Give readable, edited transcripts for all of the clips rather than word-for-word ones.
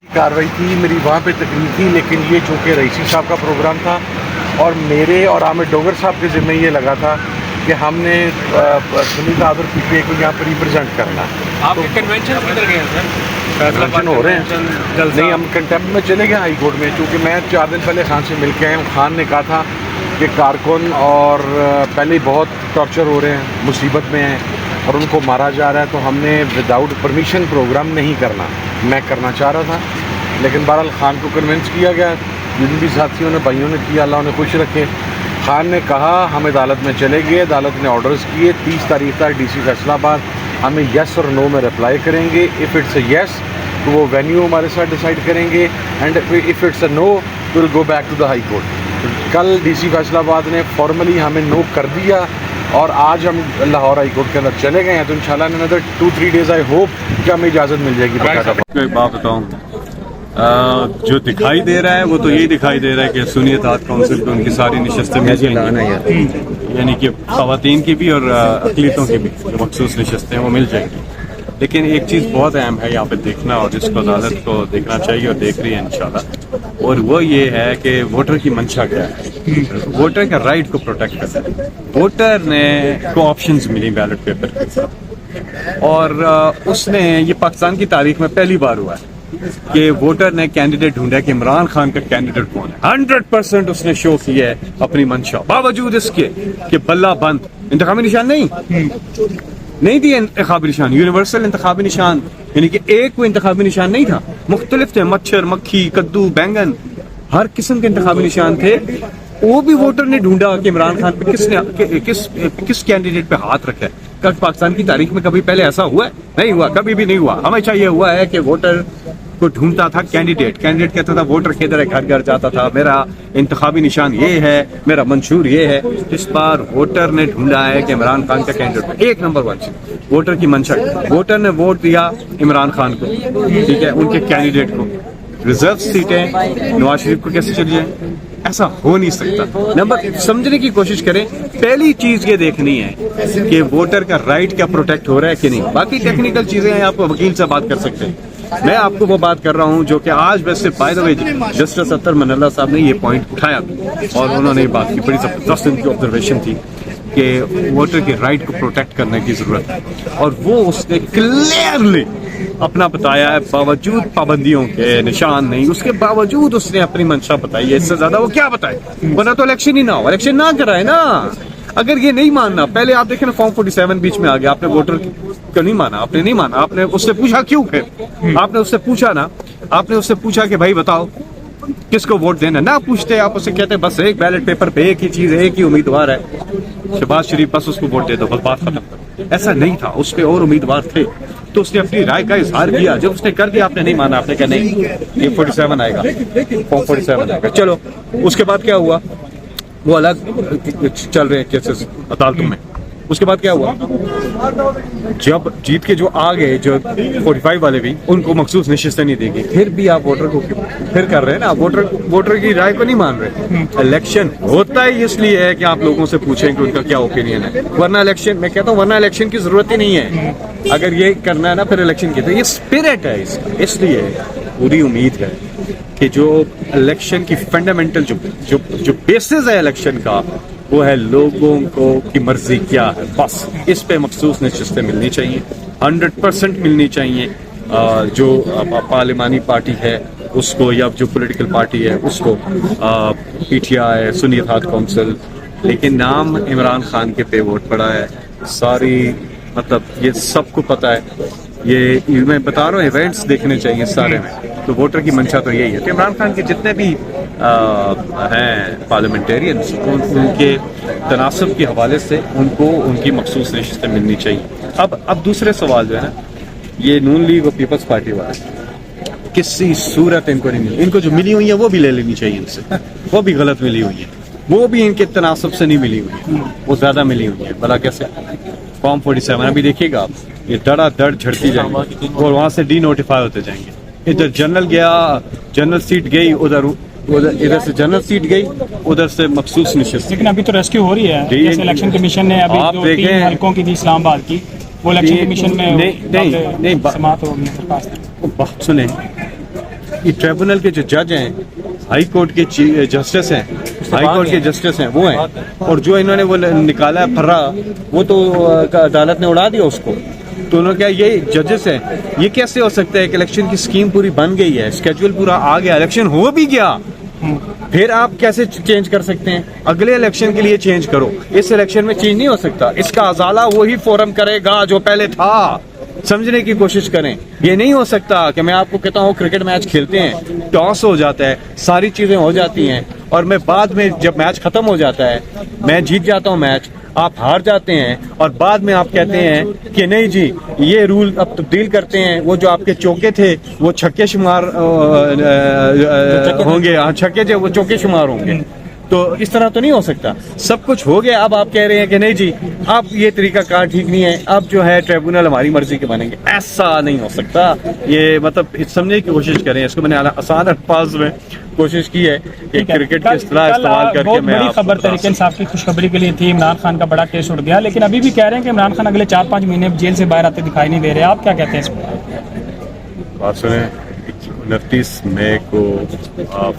کارروائی تھی، میری وہاں پہ تقریر تھی، لیکن یہ چونکہ رئیسی صاحب کا پروگرام تھا اور میرے اور عامر ڈونگر صاحب کے ذمہ یہ لگا تھا کہ ہم نے سنیتا آدر پی پی اے کو یہاں پر ریپرزینٹ کرنا. آپ کے کنونشن کدھر گئے ہیں سر؟ کنونشن ہو رہے ہیں. نہیں، ہم کنٹیمپٹ میں چلے گئے ہائی کورٹ میں، چونکہ میں 4 دن پہلے خان سے مل کے آیا ہوں. خان نے کہا تھا کہ کارکن اور پہلے ہی بہت ٹارچر ہو رہے ہیں، مصیبت میں ہیں اور ان کو مارا جا رہا ہے، تو ہم نے وداؤٹ پرمیشن پروگرام نہیں کرنا. میں کرنا چاہ رہا تھا، لیکن بہرحال خان کو کنونس کیا گیا. جن بھی ساتھیوں نے، بھائیوں نے کیا، اللہ انہیں خوش رکھے. خان نے کہا ہم عدالت میں چلے گئے، عدالت نے آرڈرز کیے. 30 تاریخ تک ڈی سی فیصلہ آباد ہمیں یس اور نو میں رپلائی کریں گے. اف اٹس اے یس تو وہ وینیو ہمارے ساتھ ڈیسائیڈ کریں گے، and if it's a no تو will go back to the High Court. کل ڈی سی فیصلہ آباد نے فارملی ہمیں نو کر دیا اور آج ہم لاہور ہائی کورٹ کے اندر چلے گئے ہیں. تو انشاءاللہ ان another 2-3 days آئی ہوپ کہ ہمیں اجازت مل جائے گی. ایک بات بتاؤں، جو دکھائی دے رہا ہے وہ تو یہی دکھائی دے رہا ہے کہ سنی اتحاد کونسل پہ ان کی ساری نشستیں مل جائیں گی، یعنی کہ خواتین کی بھی اور اقلیتوں کی بھی جو مخصوص نشستیں وہ مل جائیں گی. لیکن ایک چیز بہت اہم ہے یہاں پہ دیکھنا، اور جس کو عدالت کو دیکھنا چاہیے اور دیکھ رہی ہے انشاءاللہ، اور وہ یہ ہے کہ ووٹر کی منشا کیا ہے. ووٹر کا رائٹ کو پروٹیکٹ کرنا ہے. ووٹر نے کو آپشنز ملی بیلٹ پیپر کے ساتھ، اور اس نے یہ پاکستان کی تاریخ میں پہلی بار ہوا ہے کہ ووٹر نے کینڈیڈیٹ ڈھونڈا کہ عمران خان کا کینڈیڈیٹ کون ہے. 100% اس نے شو کیا ہے اپنی منشا، باوجود اس کے کہ بلہ بند انتخابی نشان نہیں تھی. انتخابی نشان یونیورسل انتخابی نشان، یعنی کہ ایک کوئی انتخابی نشان نہیں تھا، مختلف تھے. مچھر، مکھی، کدو، بینگن، ہر قسم کے انتخابی نشان تھے. وہ بھی ووٹر نے ڈھونڈا کہ عمران خان پہ کس کینڈیڈیٹ پہ ہاتھ رکھا ہے. پاکستان کی تاریخ میں کبھی پہلے ایسا ہوا ہے؟ نہیں ہوا، کبھی بھی نہیں ہوا. ہمیشہ یہ ہوا ہے کہ ووٹر کو ڈھونڈتا تھا کینڈیڈیٹ کہتا تھا ووٹر کدھر ہے، گھر گھر جاتا تھا، میرا انتخابی نشان یہ ہے، میرا منشور یہ ہے. اس بار ووٹر نے ڈھونڈا ہے کہ عمران خان کا کینڈیڈیٹ 1 نمبر 1 ووٹر کی منشا. ووٹر نے ووٹ دیا عمران خان کو، ٹھیک ہے، ان کے کینڈیڈیٹ کو. ریزرو سیٹیں نواز شریف کو کیسے چلی جائیں؟ ایسا ہو نہیں سکتا. نمبر سمجھنے کی کوشش کریں. پہلی چیز یہ دیکھنی ہے کہ ووٹر کا رائٹ کیا پروٹیکٹ ہو رہا ہے کہ نہیں. باقی ٹیکنیکل چیزیں ہیں، آپ وکیل سے بات کر سکتے ہیں. میں آپ کو وہ بات کر رہا ہوں جو کہ آج ویسے بائی دا وے جسٹس اطہر من اللہ صاحب نے یہ پوائنٹ اٹھایا اور انہوں نے یہ بات کی. بڑی زبردست ان کی آبزرویشن تھی کہ ووٹر کے رائٹ کو پروٹیکٹ کرنے کی ضرورت ہے، اور وہ اس نے کلیئرلی اپنا بتایا ہے. باوجود پابندیوں کے نشان نہیں، اس کے باوجود اس نے اپنی منشا بتائی ہے. اس سے زیادہ وہ کیا بتائے؟ ورنہ تو الیکشن ہی نہ ہو، الیکشن نہ کرائے نا. اگر یہ نہیں ماننا، پہلے آپ دیکھیں نا فارم 47 بیچ میں آ گیا. آپ نے ووٹر کو نہیں مانا، آپ نے نہیں مانا. آپ نے اس سے پوچھا کیوں؟ پھر آپ نے اس سے پوچھا نا، آپ نے اس سے پوچھا کہ بھائی بتاؤ کس کو ووٹ دینا. نہ پوچھتے آپ اسے کہتے بس ایک بیلٹ پیپر پہ ایک ہی چیز، ایک ہی امیدوار ہے، شہباز شریف، بس اس کو ووٹ دے دو، بس بات ختم. ایسا نہیں تھا، اس پہ اور امیدوار تھے. تو اس نے اپنی رائے کا اظہار کیا. جب اس نے کر دیا آپ نے نہیں مانا، آپ نے کہا نہیں یہ 47 آئے گا، فارم 47 آئے گا. چلو اس کے بعد کیا ہوا؟ وہ الگ چل رہے ہیں کیسز عدالتوں میں. اس کے بعد کیا ہوا؟ جب جیت کے جو آ گئے، جو 45 والے بھی، ان کو مخصوص نشستیں نہیں دیں گے. پھر بھی آپ ووٹر کو پھر کر رہے ہیں نا، ووٹر کی رائے کو نہیں مان رہے. الیکشن ہوتا ہی اس لیے ہے کہ آپ لوگوں سے پوچھیں کہ ان کا کیا اوپینین ہے. ورنہ الیکشن، میں کہتا ہوں ورنہ الیکشن کی ضرورت ہی نہیں ہے. اگر یہ کرنا ہے نا پھر الیکشن کی، تو یہ اسپرٹ ہے اس لیے پوری امید ہے کہ جو الیکشن کی فنڈامنٹل جو بیسز ہے الیکشن کا، وہ ہے لوگوں کی مرضی کیا ہے. بس اس پہ مخصوص نشستیں ملنی چاہیے، 100% ملنی چاہیے. جو پارلیمانی پارٹی ہے اس کو، یا جو پولیٹیکل پارٹی ہے اس کو، پی ٹی آئی، سنی اتحاد کونسل. لیکن نام عمران خان کے پہ ووٹ پڑا ہے. ساری مطلب یہ سب کو پتا ہے. یہ میں بتا رہا ہوں ایونٹس دیکھنے چاہیے سارے میں. تو ووٹر کی منشا تو یہی ہے کہ عمران خان کے جتنے بھی ہیں پارلیمنٹیرینس، ان کے تناسب کے حوالے سے ان کو ان کی مخصوص نشستیں ملنی چاہیے. اب دوسرے سوال جو ہے نا، یہ نون لیگ اور پیپلز پارٹی والے کسی صورت ان کو نہیں ملی. ان کو جو ملی ہوئی ہیں وہ بھی لے لینی چاہیے ان سے. وہ بھی غلط ملی ہوئی ہیں، وہ بھی ان کے تناسب سے نہیں ملی ہوئی ہیں، وہ زیادہ ملی ہوئی ہیں. بھلا کیسے؟ فارم 47 ابھی دیکھیے گا آپ، یہ دڑا دڑ جھڑتی جائیں گے اور وہاں سے ڈی نوٹیفائی ہوتے جائیں گے. ادھر جنرل گیا، جنرل سیٹ گئی، ادھر سے جنرل سیٹ گئی، ادھر سے مخصوص نشست. لیکن ابھی تو ریسکیو ہو رہی ہے. جیسے الیکشن کمیشن نے ابھی 2-3 حلقوں کی تھی اسلام آباد کی، وہ الیکشن کمیشن میں نہیں سماعت ہوگی. بات سنیں، یہ ٹریبونل کے جو جج ہیں، ہائی کورٹ کے جسٹس ہیں، ہائی کورٹ کے جسٹس ہیں وہ ہیں، اور جو انہوں نے وہ نکالا ہے پھرا، وہ تو عدالت نے اڑا دیا اس کو. تو انہوں نے کہا یہ ججز ہیں، یہ کیسے ہو سکتا ہے کہ الیکشن کی سکیم پوری بن گئی ہے، اسکیجول پورا آ گیا، الیکشن ہو بھی گیا، پھر آپ کیسے چینج کر سکتے ہیں؟ اگلے الیکشن کے لیے چینج کرو، اس الیکشن میں چینج نہیں ہو سکتا. اس کا ازالہ وہی فورم کرے گا جو پہلے تھا. سمجھنے کی کوشش کریں. یہ نہیں ہو سکتا کہ میں آپ کو کہتا ہوں کرکٹ میچ کھیلتے ہیں، ٹاس ہو جاتا ہے، ساری چیزیں ہو جاتی ہیں، اور میں بعد میں جب میچ ختم ہو جاتا ہے، میں جیت جاتا ہوں میچ، آپ ہار جاتے ہیں، اور بعد میں آپ کہتے ہیں کہ نہیں جی یہ رول اب تبدیل کرتے ہیں، وہ جو آپ کے چوکے تھے وہ چھکے شمار ہوں گے، چھکے جو وہ چوکے شمار ہوں گے. تو اس طرح تو نہیں ہو سکتا. سب کچھ ہو گیا، اب آپ کہہ رہے ہیں کہ نہیں جی اب یہ طریقہ کار ٹھیک نہیں ہے، اب جو ہے ٹریبونل ہماری مرضی کے بنیں گے. ایسا نہیں ہو سکتا. یہ مطلب سمجھنے کی کوشش کریں. اس کو میں نے آسان الفاظ میں کوشش کی ہے کہ کرکٹ کی اصطلاح استعمال کر کے میں بڑی خبر تحریک انصاف کی خوشخبری کے لیے تھی، عمران خان کا بڑا کیس اٹھ گیا، لیکن ابھی بھی کہہ رہے ہیں کہ عمران خان اگلے 4-5 مہینے جیل سے باہر آتے دکھائی نہیں دے رہے. آپ کیا کہتے ہیں اس پر؟ بات سنیں. 29 مئی کو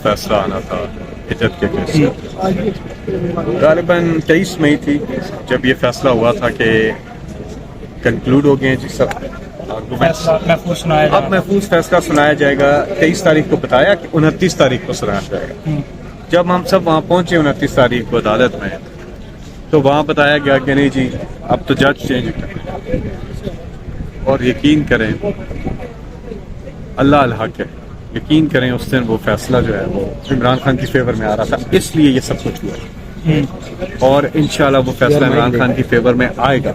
فیصلہ آنا تھا ہجرت کے کیس، غالباً 23 مئی تھی جب یہ فیصلہ ہوا تھا کہ کنکلوڈ ہو گئے جی سب فیصلہ محفوظ سنایا جائے اب گا. محفوظ فیصلہ سنایا جائے گا. 23 تاریخ کو بتایا کہ 29 تاریخ کو سنایا جائے گا. جب ہم سب وہاں پہنچے 29 تاریخ کو عدالت میں، تو وہاں بتایا گیا کہ نہیں جی اب تو جج چینج کریں، اور یقین کریں اللہ الحق ہے، یقین کریں اس دن وہ فیصلہ جو ہے وہ عمران خان کی فیور میں آ رہا تھا، اس لیے یہ سب کچھ ہوا. اور انشاءاللہ وہ فیصلہ عمران خان کی فیور میں آئے گا،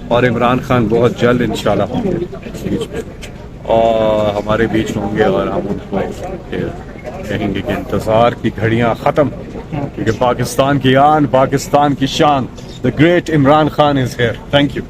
اور عمران خان بہت جلد انشاءاللہ ہوں گے بیچ میں، اور ہمارے بیچ ہوں گے، اور ہم ان کو کہیں گے کہ انتظار کی گھڑیاں ختم، کیونکہ پاکستان کی آن، پاکستان کی شان، the great Imran Khan is here. Thank you.